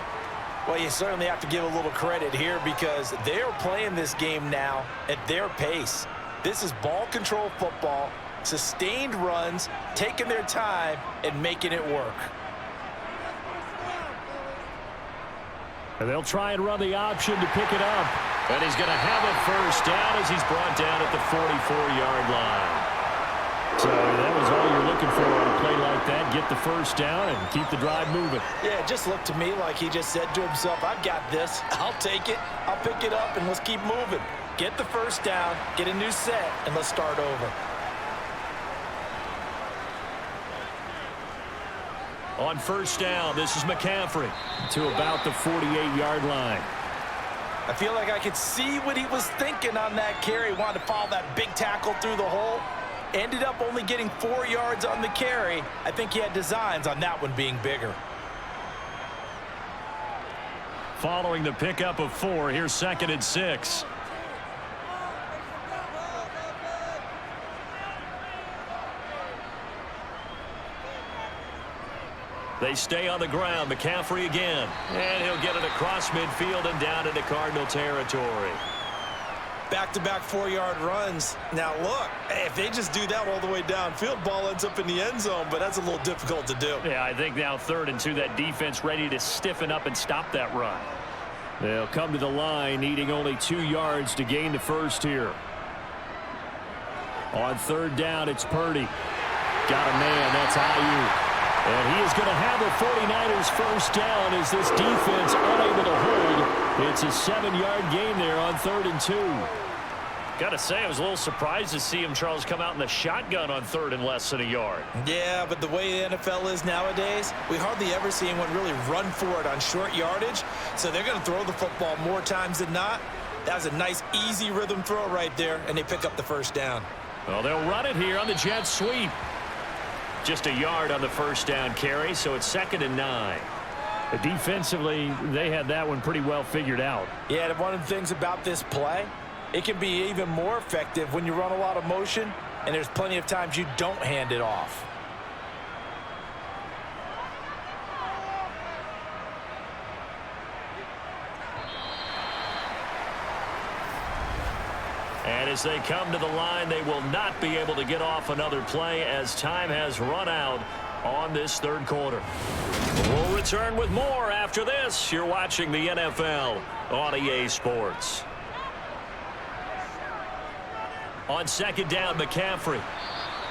Well, you certainly have to give a little credit here because they're playing this game now at their pace. This is ball control football, sustained runs, taking their time, and making it work. And they'll try and run the option to pick it up. And he's going to have a first down as he's brought down at the 44-yard line. So that was all you're looking for on a play like that. Get the first down and keep the drive moving. Yeah, it just looked to me like he just said to himself, I've got this. I'll take it. I'll pick it up, and let's keep moving. Get the first down, get a new set, and let's start over. On 1st down, this is McCaffrey to about the 48-yard line. I feel like I could see what he was thinking on that carry. Wanted to follow that big tackle through the hole. Ended up only getting 4 yards on the carry. I think he had designs on that one being bigger. Following the pickup of 4, here's 2nd and 6. They stay on the ground. McCaffrey again. And he'll get it across midfield and down into Cardinal territory. Back-to-back 4-yard runs. Now, look, if they just do that all the way downfield, ball ends up in the end zone, but that's a little difficult to do. Yeah, I think now 3rd and 2, that defense ready to stiffen up and stop that run. They'll come to the line, needing only 2 yards to gain the first here. On 3rd down, it's Purdy. Got a man, that's Ayuk. And he is going to have the 49ers first down as this defense unable to hold. It's a 7-yard gain there on 3rd and 2. Got to say, I was a little surprised to see him, Charles, come out in the shotgun on 3rd and less than a yard. Yeah, but the way the NFL is nowadays, we hardly ever see anyone really run for it on short yardage. So they're going to throw the football more times than not. That was a nice, easy rhythm throw right there, and they pick up the first down. Well, they'll run it here on the jet sweep. Just a yard on the first down carry, so it's 2nd and 9. But defensively, they had that one pretty well figured out. Yeah, and one of the things about this play, it can be even more effective when you run a lot of motion, and there's plenty of times you don't hand it off. And as they come to the line, they will not be able to get off another play as time has run out on this 3rd quarter. We'll return with more after this. You're watching the NFL on EA Sports. On 2nd down, McCaffrey.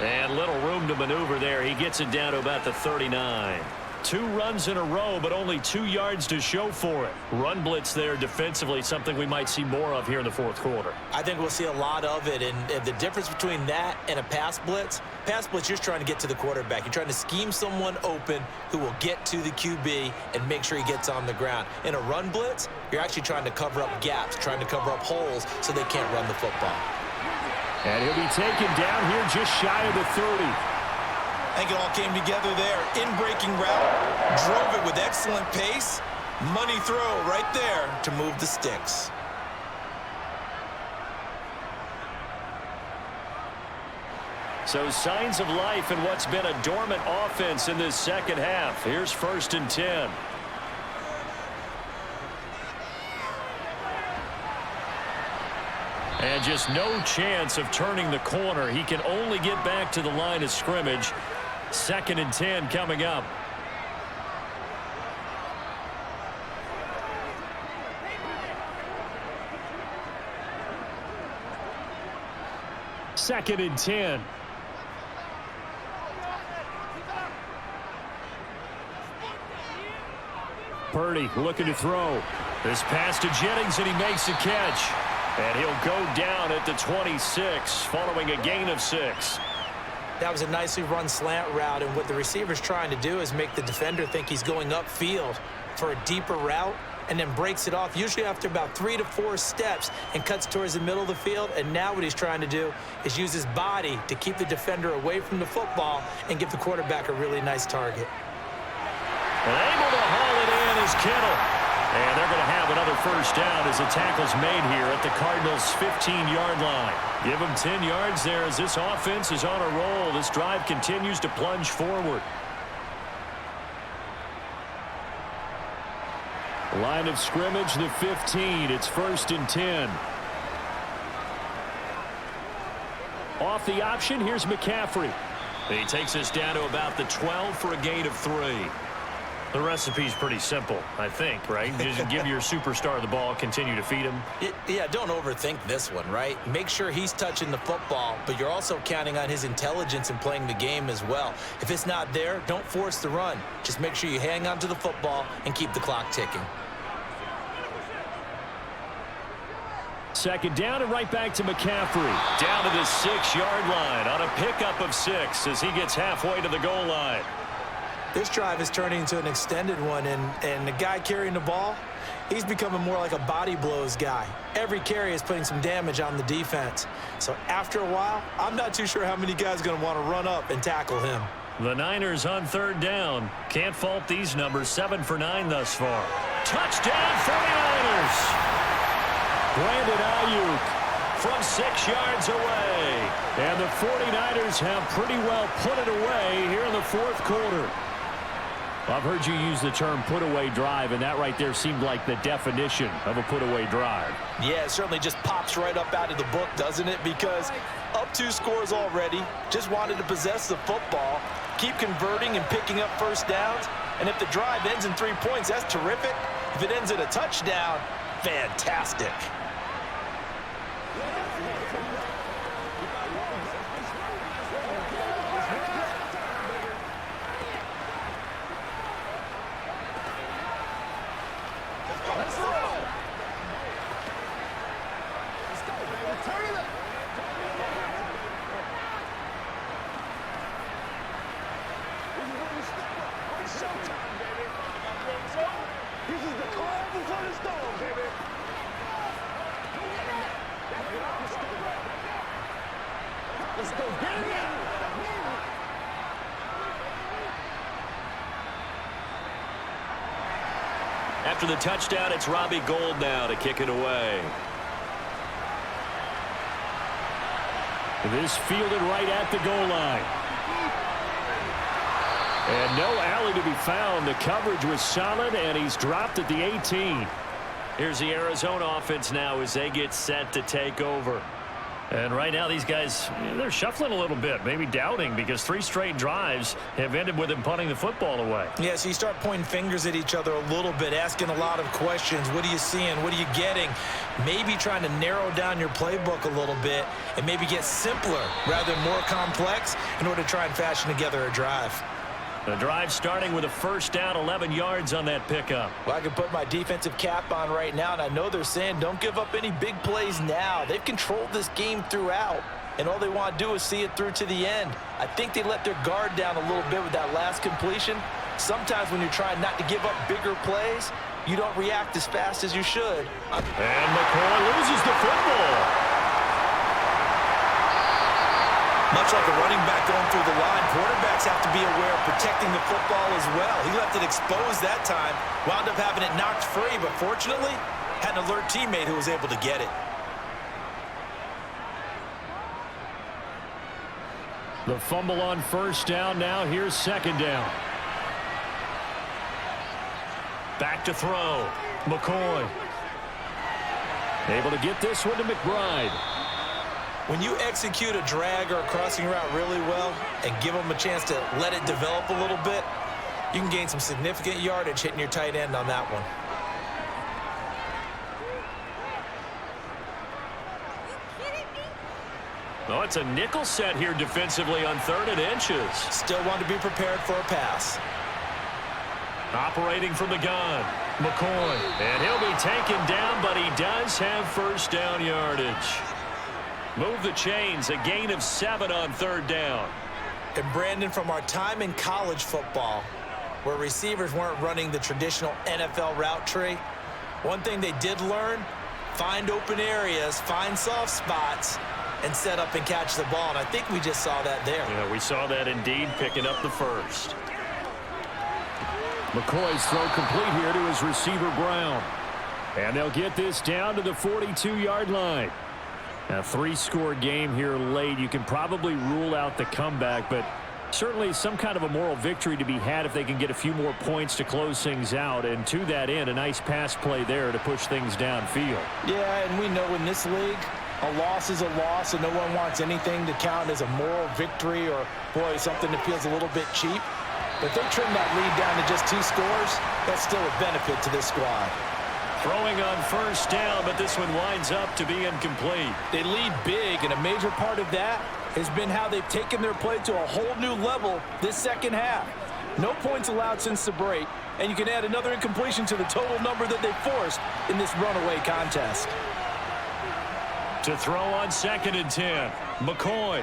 And little room to maneuver there. He gets it down to about the 39. 2 runs in a row, but only 2 yards to show for it. Run blitz there defensively, something we might see more of here in the 4th quarter. I think we'll see a lot of it, and the difference between that and a pass blitz, you're just trying to get to the quarterback. You're trying to scheme someone open who will get to the QB and make sure he gets on the ground. In a run blitz, you're actually trying to cover up gaps, trying to cover up holes so they can't run the football. And he'll be taken down here just shy of the 30. I think it all came together there. In-breaking route, drove it with excellent pace. Money throw right there to move the sticks. So signs of life in what's been a dormant offense in this 2nd half. Here's 1st and 10. And just no chance of turning the corner. He can only get back to the line of scrimmage. 2nd and 10 coming up. Second and 10. Purdy looking to throw. This pass to Jennings, and he makes the catch. And he'll go down at the 26 following a gain of 6. That was a nicely run slant route, and what the receiver's trying to do is make the defender think he's going upfield for a deeper route and then breaks it off, usually after about 3 to 4 steps, and cuts towards the middle of the field. And now what he's trying to do is use his body to keep the defender away from the football and give the quarterback a really nice target. And able to haul it in is Kittle. And they're going to have another first down as the tackle's made here at the Cardinals' 15-yard line. Give them 10 yards there as this offense is on a roll. This drive continues to plunge forward. Line of scrimmage, the 15. It's 1st and 10. Off the option, here's McCaffrey. He takes us down to about the 12 for a gain of 3. The recipe's pretty simple, I think, right? Just give your superstar the ball, continue to feed him. Yeah, don't overthink this one, right? Make sure he's touching the football, but you're also counting on his intelligence in playing the game as well. If it's not there, don't force the run. Just make sure you hang on to the football and keep the clock ticking. 2nd down and right back to McCaffrey. Down to the 6-yard line on a pickup of 6 as he gets halfway to the goal line. This drive is turning into an extended one, and the guy carrying the ball, he's becoming more like a body blows guy. Every carry is putting some damage on the defense. So after a while, I'm not too sure how many guys are going to want to run up and tackle him. The Niners on 3rd down. Can't fault these numbers. 7 for 9 thus far. Touchdown 49ers! Brandon Ayuk from 6 yards away. And the 49ers have pretty well put it away here in the 4th quarter. I've heard you use the term put-away drive, and that right there seemed like the definition of a put-away drive. Yeah, it certainly just pops right up out of the book, doesn't it? Because up 2 scores already, just wanted to possess the football, keep converting and picking up first downs, and if the drive ends in 3 points, that's terrific. If it ends in a touchdown, fantastic. After the touchdown, it's Robbie Gould now to kick it away. This fielded right at the goal line. And no alley to be found. The coverage was solid, and he's dropped at the 18. Here's the Arizona offense now as they get set to take over. And right now these guys, they're shuffling a little bit, maybe doubting, because 3 straight drives have ended with them punting the football away. Yeah, so you start pointing fingers at each other a little bit, asking a lot of questions. What are you seeing? What are you getting? Maybe trying to narrow down your playbook a little bit and maybe get simpler rather than more complex in order to try and fashion together a drive. The drive starting with a first down, 11 yards on that pickup. Well, I can put my defensive cap on right now, and I know they're saying don't give up any big plays now. They've controlled this game throughout, and all they want to do is see it through to the end. I think they let their guard down a little bit with that last completion. Sometimes when you're trying not to give up bigger plays, you don't react as fast as you should. And McCoy loses the football. Much like a running back going through the line, quarterbacks have to be aware of protecting the football as well. He left it exposed that time, wound up having it knocked free, but fortunately, had an alert teammate who was able to get it. The fumble on first down now. Here's second down. Back to throw. McCoy. Able to get this one to McBride. When you execute a drag or a crossing route really well and give them a chance to let it develop a little bit, you can gain some significant yardage hitting your tight end on that one. Oh, it's a nickel set here defensively on 3rd and inches. Still want to be prepared for a pass. Operating from the gun, McCoy. And he'll be taken down, but he does have first down yardage. Move the chains, a gain of 7 on 3rd down. And Brandon, from our time in college football, where receivers weren't running the traditional NFL route tree, one thing they did learn, find open areas, find soft spots, and set up and catch the ball. And I think we just saw that there. Yeah, we saw that indeed, picking up the first. McCoy's throw complete here to his receiver, Brown. And they'll get this down to the 42-yard line. A 3-score game here late. You can probably rule out the comeback, but certainly some kind of a moral victory to be had if they can get a few more points to close things out. And to that end, a nice pass play there to push things downfield. Yeah, and we know in this league, a loss is a loss, and no one wants anything to count as a moral victory or, boy, something that feels a little bit cheap. But if they trim that lead down to just 2 scores, that's still a benefit to this squad. Throwing on first down, but this one winds up to be incomplete. They lead big, and a major part of that has been how they've taken their play to a whole new level this second half. No points allowed since the break, and you can add another incompletion to the total number that they forced in this runaway contest. To throw on 2nd and 10, McCoy.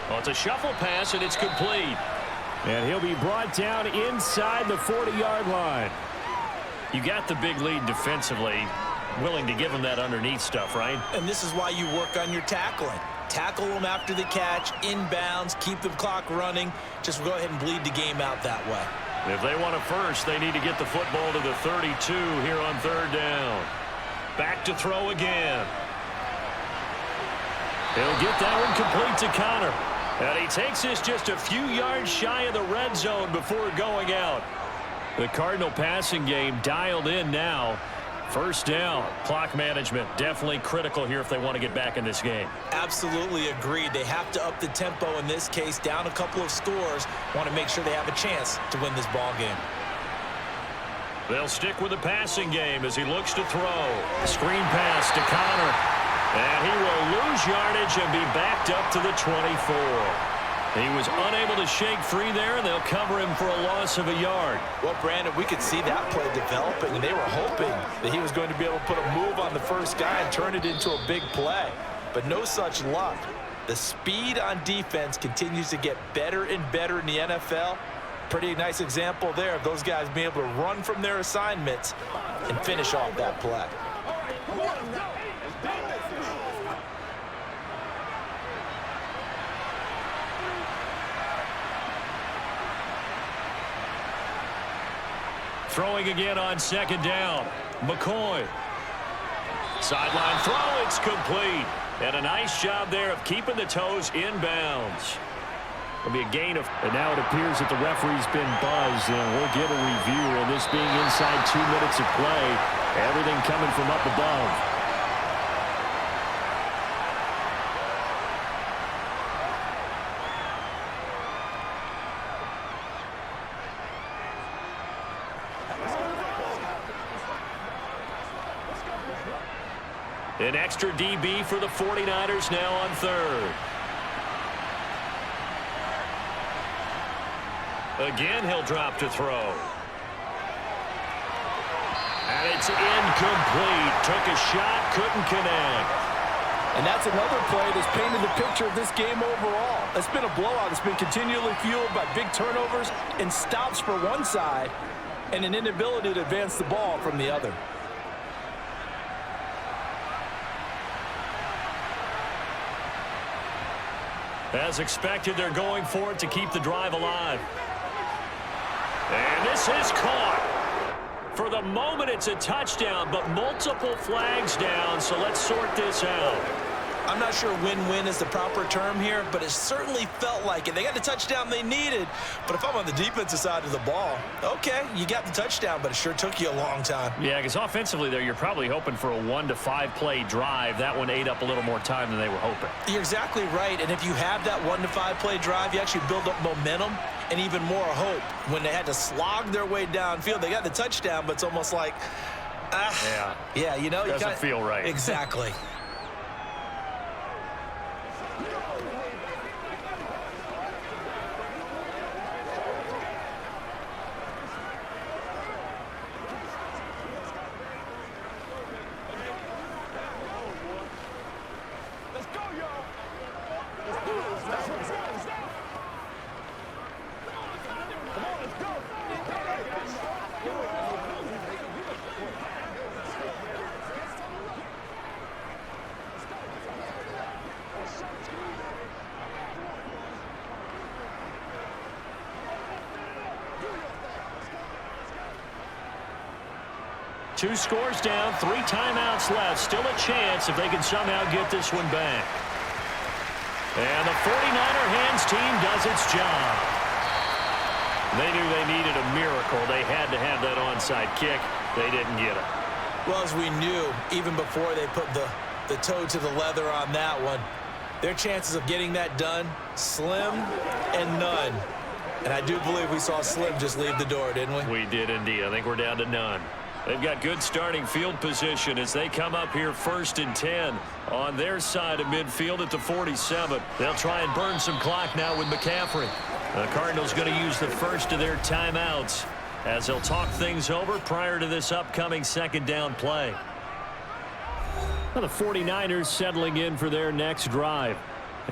Well, it's a shuffle pass, and it's complete. And he'll be brought down inside the 40-yard line. You got the big lead defensively, willing to give them that underneath stuff, right? And this is why you work on your tackling. Tackle them after the catch, inbounds, keep the clock running. Just go ahead and bleed the game out that way. If they want a first, they need to get the football to the 32 here on 3rd down. Back to throw again. He'll get that one complete to Connor. And he takes this just a few yards shy of the red zone before going out. The Cardinal passing game dialed in now. First down. Clock management definitely critical here if they want to get back in this game. Absolutely agreed. They have to up the tempo in this case, down a couple of scores. Want to make sure they have a chance to win this ball game. They'll stick with the passing game as he looks to throw. Screen pass to Connor. And he will lose yardage and be backed up to the 24. He was unable to shake free there, and they'll cover him for a loss of a yard. Well, Brandon, we could see that play developing, and they were hoping that he was going to be able to put a move on the first guy and turn it into a big play. But no such luck. The speed on defense continues to get better and better in the NFL. Pretty nice example there of those guys being able to run from their assignments and finish off that play. Throwing again on second down. McCoy. Sideline throw, it's complete. And a nice job there of keeping the toes inbounds. It'll be a gain of... And now it appears that the referee's been buzzed, and we'll get a review. And this being inside 2 minutes of play, everything coming from up above. An extra DB for the 49ers now on third. Again, he'll drop to throw. And it's incomplete. Took a shot, couldn't connect. And that's another play that's painted the picture of this game overall. It's been a blowout. It's been continually fueled by big turnovers and stops for one side and an inability to advance the ball from the other. As expected, they're going for it to keep the drive alive. And this is caught. For the moment, it's a touchdown, but multiple flags down, so let's sort this out. I'm not sure win-win is the proper term here, but it certainly felt like it. They got the touchdown they needed, but if I'm on the defensive side of the ball, okay, you got the touchdown, but it sure took you a long time. Yeah, because offensively there, you're probably hoping for a 1 to 5 play drive. That one ate up a little more time than they were hoping. You're exactly right, and if you have that 1 to 5 play drive, you actually build up momentum and even more hope. When they had to slog their way downfield, they got the touchdown, but it's almost like, yeah, you know, doesn't feel right. Exactly. Two scores down, 3 timeouts left. Still a chance if they can somehow get this one back. And the 49er hands team does its job. They knew they needed a miracle. They had to have that onside kick. They didn't get it. Well, as we knew, even before they put the toe to the leather on that one, their chances of getting that done, slim and none. And I do believe we saw Slim just leave the door, didn't we? We did indeed. I think we're down to none. They've got good starting field position as they come up here 1st and 10 on their side of midfield at the 47. They'll try and burn some clock now with McCaffrey. The Cardinals going to use the first of their timeouts as they'll talk things over prior to this upcoming 2nd down play. Well, the 49ers settling in for their next drive.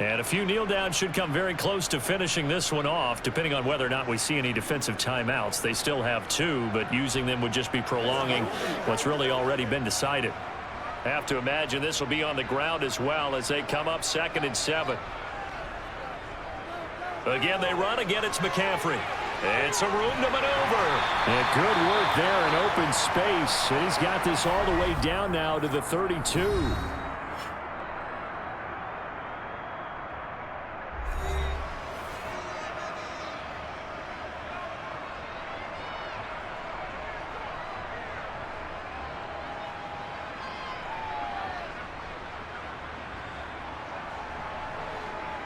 And a few kneel downs should come very close to finishing this one off, depending on whether or not we see any defensive timeouts. They still have 2, but using them would just be prolonging what's really already been decided. Have to imagine this will be on the ground as well as they come up 2nd and 7. Again, they run. Again, it's McCaffrey. It's a room to maneuver. And good work there in open space. And he's got this all the way down now to the 32.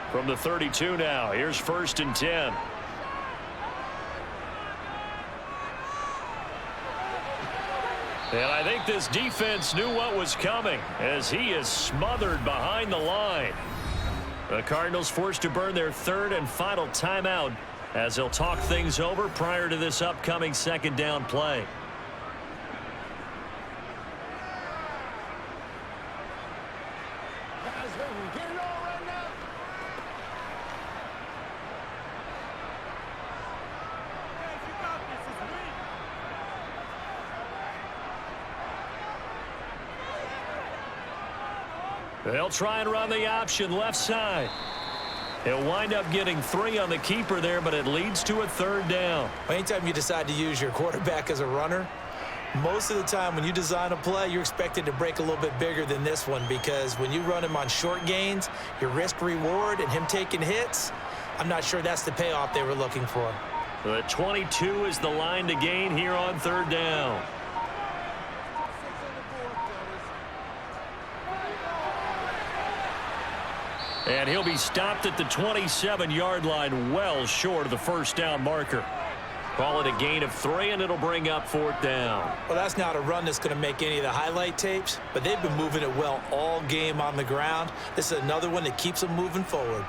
From the 32 now, here's 1st and 10. And I think this defense knew what was coming as he is smothered behind the line. The Cardinals forced to burn their 3rd and final timeout as they'll talk things over prior to this upcoming 2nd down play. They'll try and run the option left side. He'll wind up getting 3 on the keeper there, but it leads to a 3rd down. Anytime you decide to use your quarterback as a runner, most of the time when you design a play, you're expected to break a little bit bigger than this one, because when you run him on short gains, your risk-reward and him taking hits, I'm not sure that's the payoff they were looking for. The 22 is the line to gain here on 3rd down. And he'll be stopped at the 27-yard line, well short of the 1st down marker. Call it a gain of 3, and it'll bring up 4th down. Well, that's not a run that's going to make any of the highlight tapes, but they've been moving it well all game on the ground. This is another one that keeps them moving forward.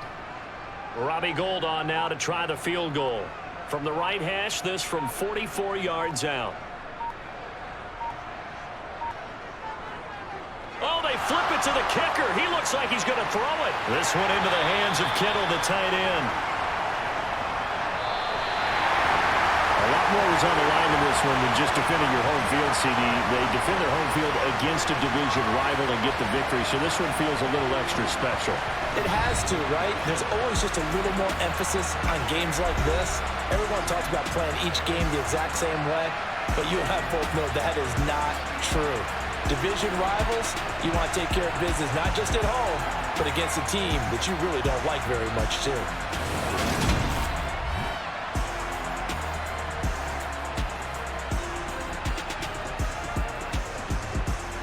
Robbie Gould on now to try the field goal. From the right hash, this from 44 yards out. Oh, they flip it to the kicker. He looks like he's going to throw it. This one into the hands of Kittle, the tight end. A lot more was on the line in this one than just defending your home field, CD. They defend their home field against a division rival and get the victory, so this one feels a little extra special. It has to, right? There's always just a little more emphasis on games like this. Everyone talks about playing each game the exact same way, but you and I both know that is not true. Division rivals, you want to take care of business not just at home, but against a team that you really don't like very much too.